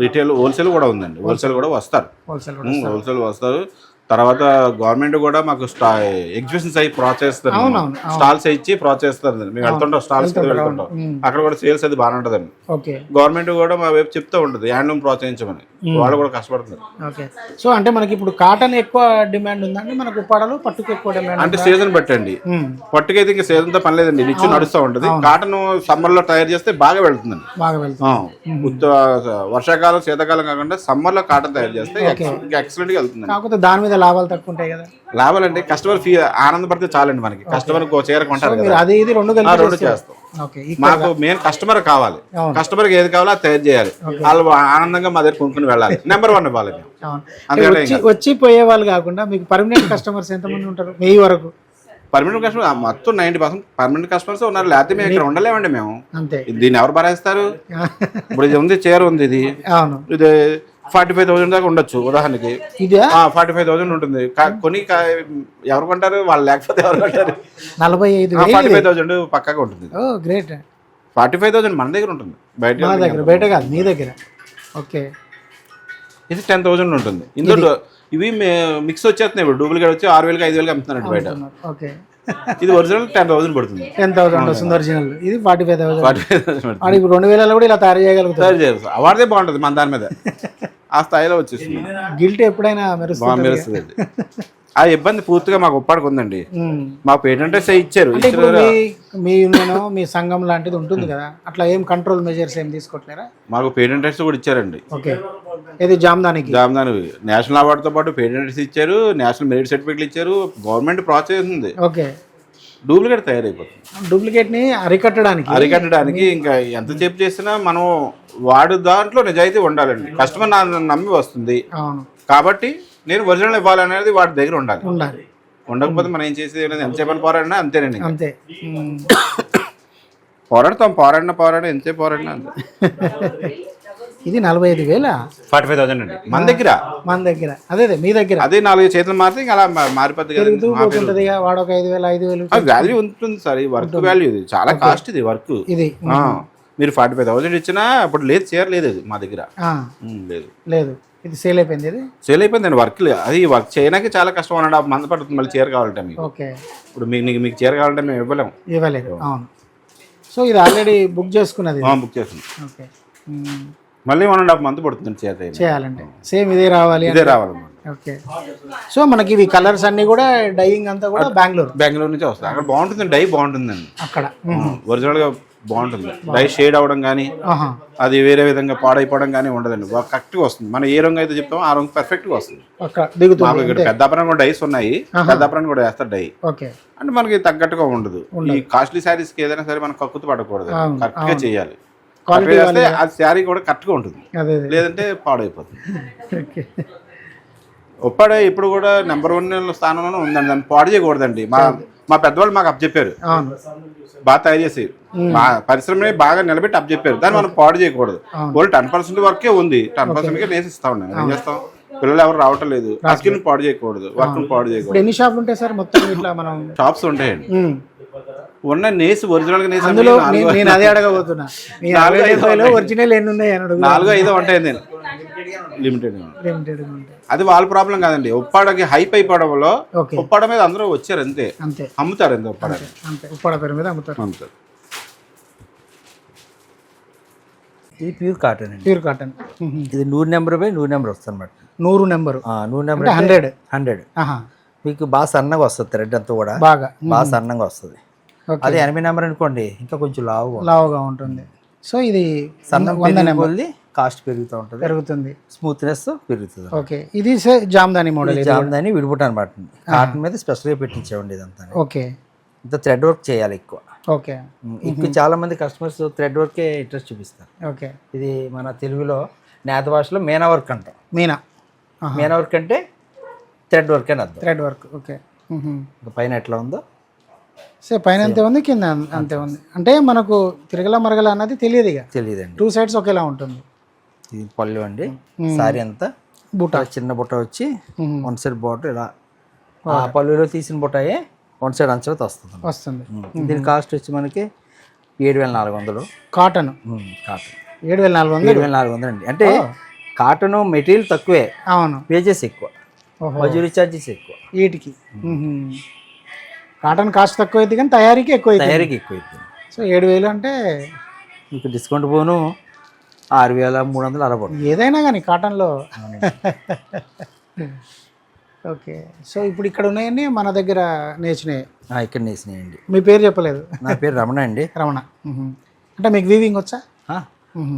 రిటైల్ హోల్సేల్ కూడా ఉందండి, హోల్సేల్ కూడా వస్తారు. హోల్సేల్ వస్తారు. తర్వాత గవర్నమెంట్ కూడా మాకు ఎగ్జిబిషన్స్ అవి ప్రోత్సహిస్తారు, స్టాల్స్ ఇచ్చి ప్రోత్సహిస్తారు. మేము వెళ్తుంటాం, స్టాల్స్ వెళ్తుంటాం, అక్కడ కూడా సేల్స్ అది బాగానే ఉంటుందండి. గవర్నమెంట్ కూడా మా వైపు చెప్తూ ఉంటుంది హ్యాండ్లూమ్ ప్రోత్సహించమని, వాళ్ళు కూడా కష్టపడుతున్నారు. సో అంటే మనకి ఇప్పుడు కాటన్ ఎక్కువ డిమాండ్ ఉందండి, మనకు ఉప్పాడలో పట్టుకు ఎక్కువ డిమాండ్ అంటే సీజన్ బట్టండి. పట్టుకైతే ఇంకా సీజన్ తో పని లేదండి, నిత్యం నడుస్తూ ఉంటుంది. కాటన్ సమ్మర్ లో తయారు చేస్తే బాగా వెళ్తుందండి, వర్షాకాలం శీతాకాలం కాకుండా సమ్మర్ లో కాటన్ తయారు చేస్తే ఎక్సలెంట్ గా వెళ్తుంది. కాకపోతే దాని మీద లాభాలు తక్కువ ఉంటాయి కదా. లాభాలంటే కస్టమర్ ఆనందపడితే చాలండి, మనకి కస్టమర్ చీర కొంటారు కదా, అది ఇది రెండు చేస్తాం. మాకు మెయిన్ కస్టమర్ కావాలి, కస్టమర్ కి ఏది కావాలో అది తయారు చేయాలి, వాళ్ళు ఆనందంగా మా దగ్గర కొనుక్కుని వెళ్ళాలి, నెంబర్ 1 ఇవ్వాలి. వచ్చి పోయే వాళ్ళు కాకుండా మీకు పర్మనెంట్ కస్టమర్స్ ఎంతమంది ఉంటారు మీ వరకు? పర్మనెంట్ కస్టమర్ మొత్తం 90% పర్మనెంట్ కస్టమర్స్ ఉన్నారు, లేకపోతే మేము ఇక్కడ ఉండలేమండి. మేము దీన్ని ఎవరు భరేస్తారు? ఇప్పుడు ఇది ఉంది, చీర ఉంది, ఇది 45,000 దాకా ఉండొచ్చు ఉదాహరణకి. 45,000 ఉంటుంది, కొని ఎవరు కొంటారు? వాళ్ళు లేకపోతే ఎవరు కొంటారు? 45,000 పక్కాగా ఉంటుంది. 45,000 మన దగ్గర ఉంటుంది, బయట కాదు మీ దగ్గర. ఓకే, ఇది 10,000 ఉంటుంది. ఇందులో ఇవి మిక్స్ వచ్చేస్తున్నాయి, ఇప్పుడు డూప్లికేట్ వచ్చి 6,000 5,000 అమ్ముతున్నాడు బయట. ఇది ఒరిజినల్ 10,000 పడుతుంది. 10,000 వస్తుంది ఒరిజినల్, ఇది 45,000. 2,000 కూడా ఇలా తయారు చేయగలుగుతారు. అవార్డే బాగుంటుంది మన దాని మీద, ఆ స్థాయిలో వచ్చేసింది. గిల్ట్ ఎప్పుడైనా మెరుస్తుంది. ఆ ఇబ్బంది పూర్తిగా మాకు ఉప్పాడికి ఉందండి. మాకు పేటెంట్ ఇచ్చారు, మీ సంఘం లాంటిది ఉంటుంది కదా, అట్లా ఏం కంట్రోల్ మెజర్స్ ఏం తీసుకోవట్లేరా? మాకు పేటెంట్ కూడా ఇచ్చారండి. ఓకే, ఇది జామ్దాని నేషనల్ అవార్డుతో పాటు పేటెంట్స్ ఇచ్చారు, నేషనల్ మెరిట్ సర్టిఫికేట్లు ఇచ్చారు, గవర్నమెంట్ ప్రోత్సహిస్తుంది. ఓకే, డూప్లికేట్ తయారైపోతుంది. డూప్లికేట్ ని అరికట్టడానికి ఇంకా ఎంతసేపు చేసినా మనం వాడు దాంట్లో నిజాయితీ ఉండాలండి. కస్టమర్ నమ్మి వస్తుంది కాబట్టి నేను ఒరిజినల్ ఇవ్వాలనేది వాడి దగ్గర ఉండాలి. ఉండకపోతే మనం ఏం చేసేది ఎంతసేపు పోరాడినా అంతేనండి. అంతే పోరాడిన ఎంతసేపు పోరాడినా అంతే. ఇది 45,000 45,000 అండి మన దగ్గర. అదే మీ దగ్గర అదే 4 చేతులు మారితే ఇంకా అలా మారిపోతుంది కదా. వాడొక 5,000 వాల్యూ ఉంటుంది సార్, ఈ వర్క్ వాల్యూ. ఇది చాలా కాస్ట్ ఇది వర్క్. ఇది మీరు 45,000 ఇచ్చినా అప్పుడు లేదు, చేయలేదు అది మా దగ్గర లేదు. ఇది సేల్ అయిపోయిందండి. వర్క్ అది వర్క్ చేయడానికి చాలా కష్టం, 1.5 months పడుతుంది. మళ్ళీ చీర కావాలంటే మీకు, ఇప్పుడు మీకు చీర కావాలంటే మేము ఇవ్వలేదు. అవును, సో ఇది ఆల్రెడీ బుక్ చేసుకున్నది. బుక్ చేసుకున్నాం, మళ్ళీ 1.5 months పడుతుంది చీర చేయాలంటే. సేమ్ ఇదే రావాలి. ఓకే, సో మనకి ఇవి కలర్స్ అన్ని కూడా డైయింగ్ అంతా కూడా బెంగళూరు నుంచి వస్తాయి. అక్కడ బాగుంటుంది, డై బాగుంటుందండి. అక్కడ ఒరిజినల్ గా బాగుంటుంది. డై షేడ్ అవడం కానీ అది వేరే విధంగా పాడైపోవడం కానీ ఉండదండి, కరెక్ట్గా వస్తుంది. మనం ఏ రంగు అయితే చెప్తామో ఆ రంగు పర్ఫెక్ట్గా వస్తుంది. ఇక్కడ పెద్దాపురం కూడా డైస్ ఉన్నాయి, పెద్దాపురం కూడా వేస్తారు డై. అంటే మనకి తగ్గట్టుగా ఉండదు. ఈ కాస్ట్లీ శారీస్ కి ఏదైనా సరే మనం కక్కుతూ పడకూడదు, కరెక్ట్ గా చేయాలి. ఆ శారీ కూడా కరెక్ట్ గా ఉంటుంది, లేదంటే పాడైపోతుంది. ఉప్పాడ ఇప్పుడు కూడా నెంబర్ 1 స్థానంలోనే ఉందండి, దాన్ని పాడు చేయకూడదండి. మా పెద్దవాళ్ళు మాకు అప్పచెప్పారు, అవును బాగా తయారు చేసి మా పరిశ్రమని బాగా నిలబెట్టి అప్పచెప్పారు. దాన్ని మనం పాడు చేయకూడదు. ఓన్లీ 10% వరకే ఉంది, 10% నేసి ఇస్తా ఉన్నాను. ఏం చేస్తాం, పిల్లలు ఎవరు రావటం లేదు. ఆ స్కిన్ పాడు చేయకూడదు, వర్క్ పాడు చేయకూడదు. ఇప్పుడు ఎన్ని షాపులు ఉంటాయి సార్ మొత్తం ఇట్లా మనం? షాప్స్ ఉంటాయండి. ఉన్న నేసి ఒరిజినల్ గా నేసి అందులో నేను అదే అడగబోతున్నా, ఒరిజినల్ ఎన్ని ఉన్నాయి అని అడుగు. 4-5 ఉంటాయి నేను లిమిటెడ్. అది వాళ్ళ ప్రాబ్లం కాదండి. ఉప్పాడకి హైప్ అయిపోవడంలో ఉప్పాడ మీద అందరూ వచ్చారు అంతే, అమ్ముతారు అంతే. ఉప్పాడ పేరు మీద అమ్ముతారు. ఇది ప్యూర్ కాటన్ అండి. Pure cotton. ఇది 100 నెంబర్ బై 100 నెంబర్ వస్తుంది అన్నమాట. 100 నెంబర్ 100 నెంబర్ 100 మీకు బాగా సన్నగా వస్తుంది. థ్రెడ్ అంతా కూడా బాగా సన్నగా వస్తుంది. అదే 80 నెంబర్ అనుకోండి ఇంకా కొంచెం లావుగా ఉంటుంది. సో ఇది సన్న కాస్ట్ పెరుగుతుంది, స్మూత్నెస్ పెరుగుతుంది. ఓకే, ఇది జామ్దాని మోడల్. జామ్దాని విడిపోట అనమాట. కాటన్ మీద స్పెషల్గా పెట్టించామండి ఇదంతా. ఓకే, ఇంత థ్రెడ్ వర్క్ చేయాలి ఎక్కువ. ఓకే, ఎక్కువ చాలా మంది కస్టమర్స్ థ్రెడ్ వర్కే ఇంట్రెస్ట్ చూపిస్తారు. ఓకే, ఇది మన తెలుగులో నేత భాషలో మీనా వర్క్ అంటాం. మీనా వర్క్ అంటే థ్రెడ్ వర్క్ అని అర్థం. Thread work. ఓకే, పైన ఎట్లా ఉందో పైన అంతే ఉంది, కింద అంతే ఉంది. అంటే మనకు తిరగల మరగల అన్నది తెలియదండి. 2 సైడ్స్ ఒకేలా ఉంటుంది. ఇది పళ్ళు అండి. సారీ అంతా బుట్ట, చిన్న బుట్ట వచ్చి 1 సైడ్ బార్డర్ ఇలా పళ్ళులో తీసిన బుట్టయే 1 సైడ్ అంచలతో వస్తుంది. దీని కాస్ట్ వచ్చి మనకి 7,400. కాటన్ 7,400 అండి. అంటే కాటన్ మెటీరియల్ తక్కువే, అవును, వేజెస్ ఎక్కువ, మజూరీ ఛార్జెస్ ఎక్కువ వీటికి. కాటన్ కాస్ట్ తక్కువ అయితే కానీ తయారీకి ఎక్కువ అవుతుంది. సో 7,000 అంటే మీకు డిస్కౌంట్ పోను 6,300 అలా పడుతుంది ఏదైనా కానీ కాటన్లో. ఓకే, సో ఇప్పుడు ఇక్కడ ఉన్నాయని మన దగ్గర నేర్చినాయి. ఇక్కడ నేర్చినాయండి. మీ పేరు చెప్పలేదు. నా పేరు రమణ అండి. రమణ. అంటే మీకు వీవింగ్ వచ్చా?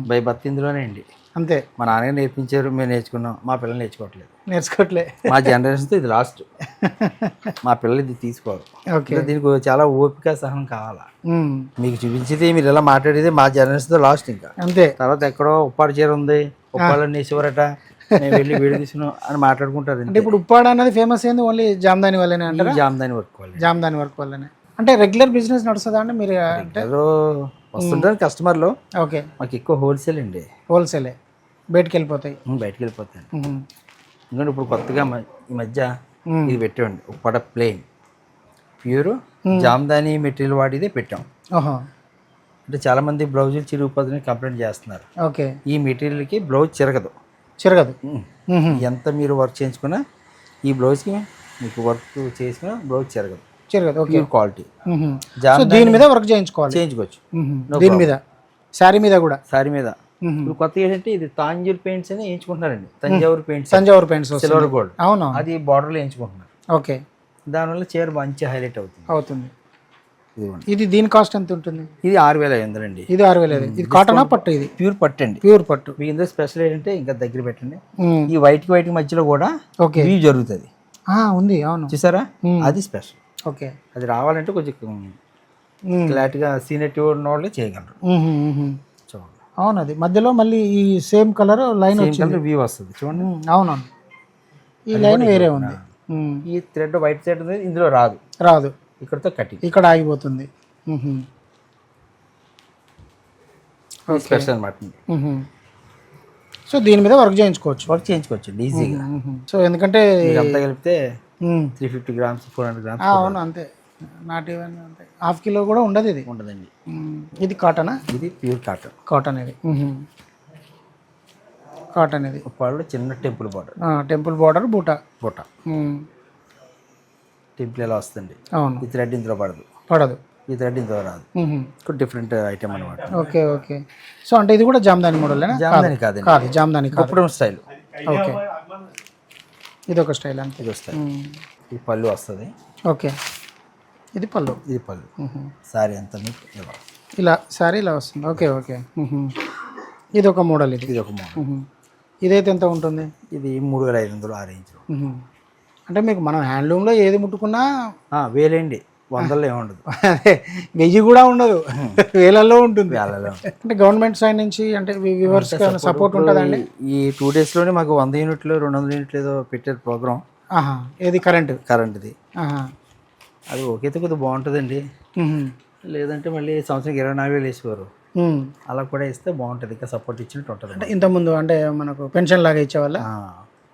బై బర్త్ ఇందులోనే అండి. అంతే, మా నాన్నగారు నేర్పించారు, మేము నేర్చుకున్నాం. మా పిల్లలు నేర్చుకోవట్లే. మా జనరేషన్తో ఇది లాస్ట్. మా పిల్లలు ఇది తీసుకోవాలి. దీనికి చాలా ఓపిక సహనం కావాలా. మీకు చూపించేది మీరు ఇలా మాట్లాడేది మా జనరేషన్తో లాస్ట్. ఇంకా అంతే. తర్వాత ఎక్కడో ఉప్పాడ చీర ఉంది, ఉప్పాడ నేసేవారట, మేము వెళ్ళి వీడియో తీసుకున్నాం అని మాట్లాడుకుంటారు. అంటే ఇప్పుడు ఉప్పాడ అనేది ఫేమస్ అయింది ఓన్లీ జామ్దాని వల్లనే అంటారా? జామ్దాని వర్క్ వల్లనే. అంటే రెగ్యులర్ బిజినెస్ నడుస్తుందా అండి మీరు? వస్తుంటారు కస్టమర్లు. ఓకే, మాకు ఎక్కువ హోల్సేల్ అండి. హోల్సేలే, బయటికి వెళ్ళిపోతాయి. ఎందుకంటే ఇప్పుడు కొత్తగా ఈ మధ్య ఇది పెట్టామండి, Uppada plain pure Jamdani material వాడిదే పెట్టాం. అంటే చాలా మంది బ్లౌజులు చిరిగిపోతుందని కంప్లైంట్ చేస్తున్నారు. ఓకే, ఈ మెటీరియల్కి బ్లౌజ్ చిరగదు. ఎంత మీరు వర్క్ చేయించుకున్నా ఈ బ్లౌజ్కి మీకు వర్క్ చేసిన బ్లౌజ్ చిరగదు. Pure quality. దీని మీద వర్క్ చేయించుకోవచ్చు. దీని మీద శారీ మీద కూడా. శారీ మీద ఇప్పుడు కొత్తగా ఏంటంటే ఇది తాంజూర్ పెయింట్స్ అని వేయించుకుంటున్నారండి. తంజావూరు పెయింట్స్ సిల్వర్ గోల్డ్, అవును, అది బార్డర్లో వేయించుకుంటున్నారు. ఓకే, దానివల్ల చీర మంచి హైలైట్ అవుతుంది. ఇది దీని కాస్ట్ ఎంత ఉంటుంది? ఇది 6,500 అండి. ఇది 6,500. ఇది కాటనా పట్టు? ఇది ప్యూర్ పట్టు అండి. ప్యూర్ పట్టు. మీకు ఇందులో స్పెషల్ ఏంటంటే ఇంకా దగ్గర పెట్టండి, ఈ వైట్ మధ్యలో కూడా వీవ్ జరుగుతుంది. ఉంది, అవును, చూసారా? అది స్పెషల్. ఓకే, అది రావాలంటే కొంచెం క్లారిటీగా సీనియర్ వాళ్ళు చేయగలరు. చూడండి, అవును, అది మధ్యలో మళ్ళీ ఈ సేమ్ కలర్ లైన్ వ్యూ వస్తుంది. చూడండి, అవునవును, ఈ లైన్ వేరే ఉంది. ఈ థ్రెడ్ వైట్ థ్రెడ్ ఇందులో రాదు, ఇక్కడతో కటింగ్ ఇక్కడ ఆగిపోతుంది. స్పెషల్ అన్నమాట. సో దీని మీద వర్క్ చేయించుకోవచ్చు ఈజీగా. సో ఎందుకంటే అంతా కలిపితే 350 grams 400 grams. అవును, అంతే. నాట్ ఈవెన్ అంతే, ½ కిలో కూడా ఉండదు. ఇది ఉండదండి. ఇది కాటనా? ఇది ప్యూర్ కాటన్. ఇది కాటన్. ఇది వాళ్ళు చిన్న టెంపుల్ బార్డర్ బూటా. టెంపుల్ ఎలా వస్తుంది. అవును, ఈ థ్రెడ్ ఇందులో పడదు, ఈ థ్రెడ్ ఇందులో రాదు. డిఫరెంట్ ఐటమ్ అనమాట. ఓకే. సో అంటే ఇది కూడా జామ్దాని మోడల్? జామ్దాని కాదు, జామ్దాని కుప్పడం స్టైల్. ఓకే, ఇది ఒక స్టైల్ అంతే. ఇది స్టైల్. ఈ పళ్ళు వస్తుంది. ఓకే, ఇది పళ్ళు. సారీ అంతా ఇలా సారీ ఇలా వస్తుంది. ఓకే. ఇది ఒక మోడల్. ఇది ఒక మోడల్. ఇదైతే ఎంత ఉంటుంది? ఇది 3,500 6 ఇంచులు. అంటే మీకు మనం హ్యాండ్లూమ్లో ఏది ముట్టుకున్నా వేలేండి, 100లో ఏముండదు. అదే 1000 కూడా ఉండదు, వేలల్లో ఉంటుంది. అంటే గవర్నమెంట్ సైడ్ నుంచి అంటే వ్యూవర్స్ సపోర్ట్ ఉంటుందండి. ఈ 2 daysలోనే మాకు 100 యూనిట్లు 200 యూనిట్లు ఏదో పెట్టారు ప్రోగ్రామ్. ఏది కరెంట్ది. ఇది అది ఓకైతే కొద్దిగా బాగుంటుందండి. లేదంటే మళ్ళీ సంవత్సరానికి 24,000 వేసేవారు. అలా కూడా ఇస్తే బాగుంటుంది, ఇంకా సపోర్ట్ ఇచ్చినట్టు ఉంటుంది. అంటే ఇంతకుముందు అంటే మనకు పెన్షన్ లాగా ఇచ్చేవాళ్ళ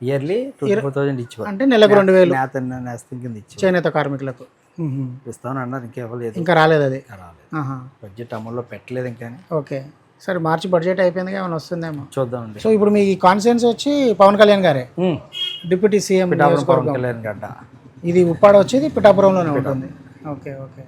ఇయర్లీ 24,000 ఇచ్చేవారు. అంటే నెలకు 2,000 నేస్తం కింద ఇచ్చేవారు చేనేత కార్మికులకు. ఇస్తామని అన్నారు, ఇంకా ఇవ్వలేదు. ఇంకా రాలేదు అది. రాలేదు, బడ్జెట్ అమల్లో పెట్టలేదు ఇంకా. ఓకే, సరే మార్చి బడ్జెట్ అయిపోయింది, ఏమైనా వస్తుందేమో చూద్దామండి. సో ఇప్పుడు మీ కాన్స్టిట్యున్సీ వచ్చి పవన్ కళ్యాణ్ గారే డిప్యూటీ సీఎం. పవన్ కళ్యాణ్ గడ్డ. ఇది ఉప్పాడ వచ్చేది పిఠాపురంలోనే ఉంటుంది. Okay okay.